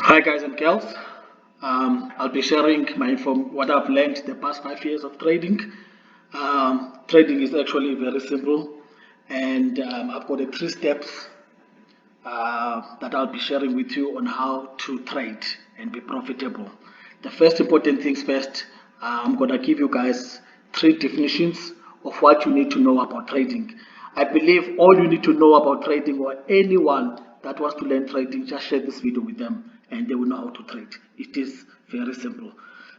Hi guys and girls. I'll be sharing what I've learned the past 5 years of trading. Trading is actually very simple, and I've got three steps that I'll be sharing with you on how to trade and be profitable. The first important things first, I'm gonna give you guys three definitions of what you need to know about trading. I believe all you need to know about trading, or anyone that wants to learn trading, just share this video with them and they will know how to trade. It is very simple.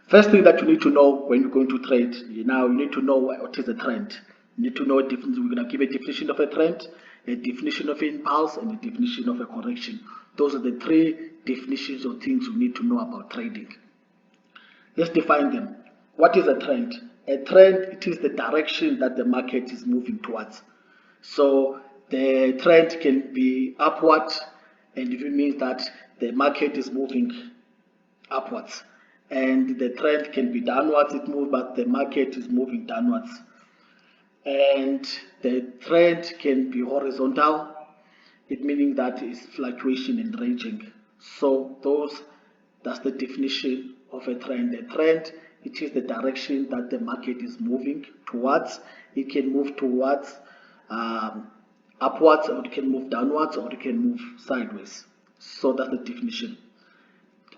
First thing that you need to know when you're going to trade, you need to know what is a trend. You need to know a difference. We're going to give a definition of a trend, a definition of impulse, and a definition of a correction. Those are the three definitions of things you need to know about trading. Let's define them. What is a trend? A trend, it is the direction that the market is moving towards. So the trend can be upward, and it means that the market is moving upwards. And the trend can be downwards, it moves, but the market is moving downwards. And the trend can be horizontal, it meaning that it's fluctuation and ranging. So that's the definition of a trend. A trend, it is the direction that the market is moving towards. It can move towards upwards, or it can move downwards, or it can move sideways. So that's the definition.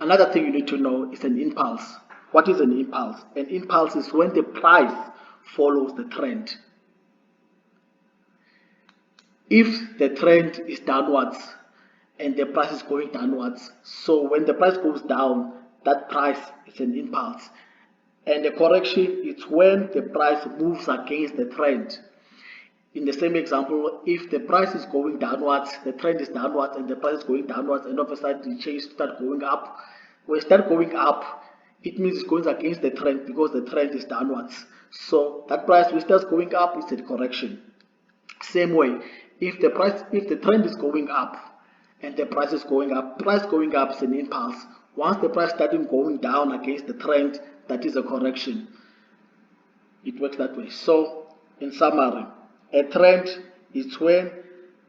Another thing you need to know is an impulse. What is an impulse? An impulse is when the price follows the trend. If the trend is downwards and the price is going downwards, so when the price goes down, that price is an impulse. And the correction is when the price moves against the trend. In the same example, if the price is going downwards, the trend is downwards, and the price is going downwards, and all of a sudden the change start going up. When it start going up, it means it's going against the trend because the trend is downwards. So that price which starts going up is a correction. Same way, if the trend is going up and the price is going up, is an impulse. Once the price starting going down against the trend, that is a correction. It works that way. So in summary, a trend is when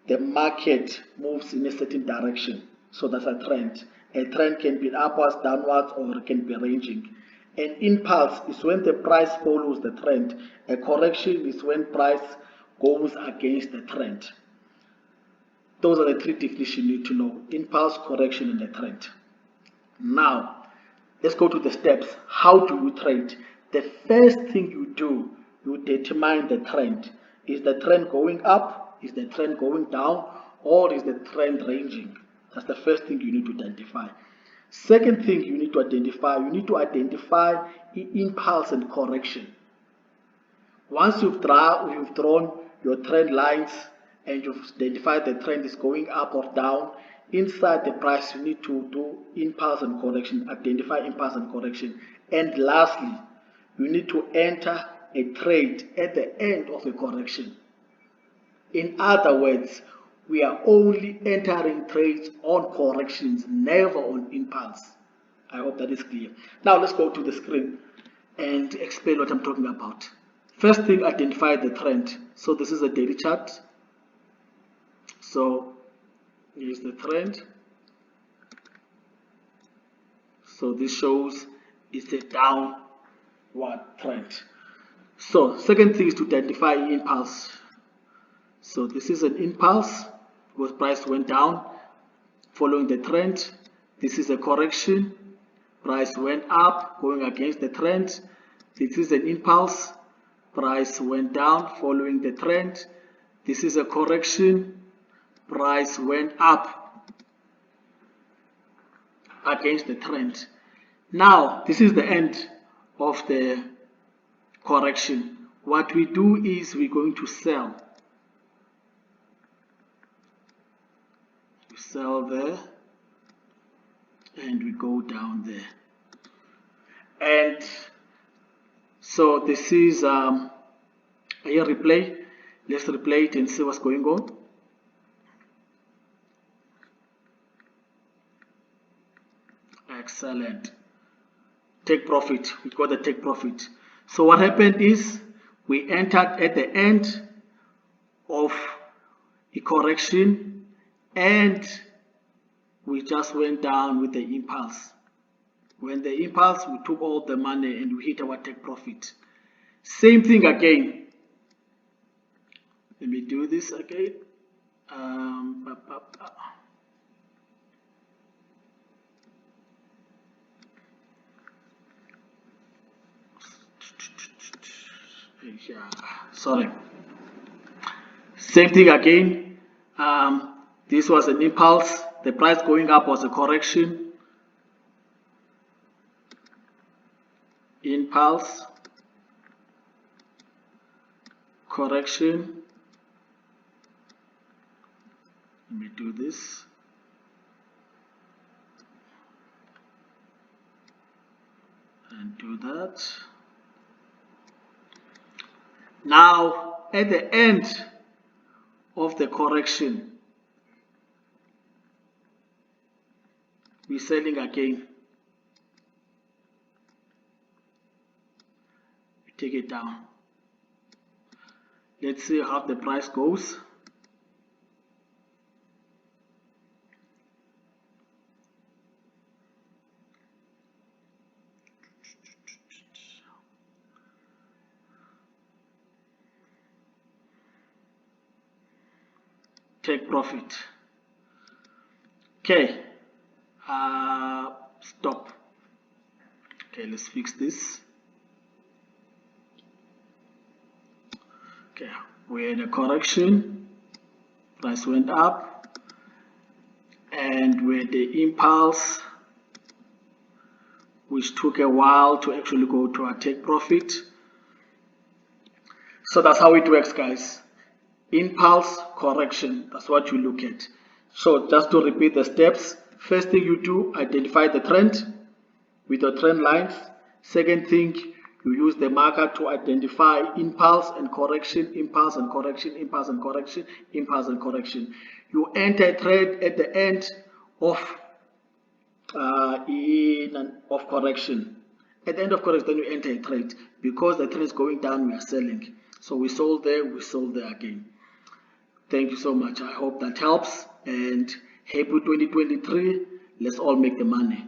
the market moves in a certain direction. So that's a trend. A trend can be upwards, downwards, or it can be ranging. An impulse is when the price follows the trend. A correction is when price goes against the trend. Those are the three definitions you need to know: impulse, correction, and a trend. Now, let's go to the steps. How do you trade? The first thing you do, you determine the trend. Is the trend going up? Is the trend going down? Or is the trend ranging? That's the first thing you need to identify. Second thing you need to identify, impulse and correction. Once you've drawn your trend lines and you've identified the trend is going up or down, inside the price you need to do impulse and correction, identify impulse and correction. And lastly, you need to enter a trade at the end of a correction. In other words, we are only entering trades on corrections, never on impulse. I hope that is clear. Now let's go to the screen and explain what I'm talking about. First thing, identify the trend. So this is a daily chart. So here's the trend. So this shows it's a downward trend. So second thing is to identify impulse. So this is an impulse because price went down following the trend. This is a correction, price went up going against the trend. This is an impulse, price went down following the trend. This is a correction, price went up against the trend. Now this is the end of the correction. What we do is we're going to sell. We sell there and we go down there. And so this is a replay. Let's replay it and see what's going on. Excellent. Take profit. We got the take profit. So what happened is we entered at the end of a correction and we just went down with the impulse. When the impulse, we took all the money and we hit our take profit. Same thing again. Let me do this again. Sorry. Same thing again. This was an impulse. The price going up was a correction. Impulse. Correction. Let me do this. And do that. Now, at the end of the correction, we're selling again. We take it down. Let's see how the price goes. Take profit. Okay. Stop. Okay, let's fix this. Okay, we had a correction. Price went up, and we had the impulse, which took a while to actually go to our take profit. So that's how it works, guys. Impulse, correction, that's what you look at. So just to repeat the steps, first thing you do, identify the trend with your trend lines. Second thing, you use the marker to identify impulse and correction, impulse and correction, impulse and correction, impulse and correction. You enter a trade at the end of correction. At the end of correction, then you enter a trade. Because the trend is going down, we are selling. So we sold there, we sold there again. Thank you so much. I hope that helps, and happy 2023. Let's all make the money.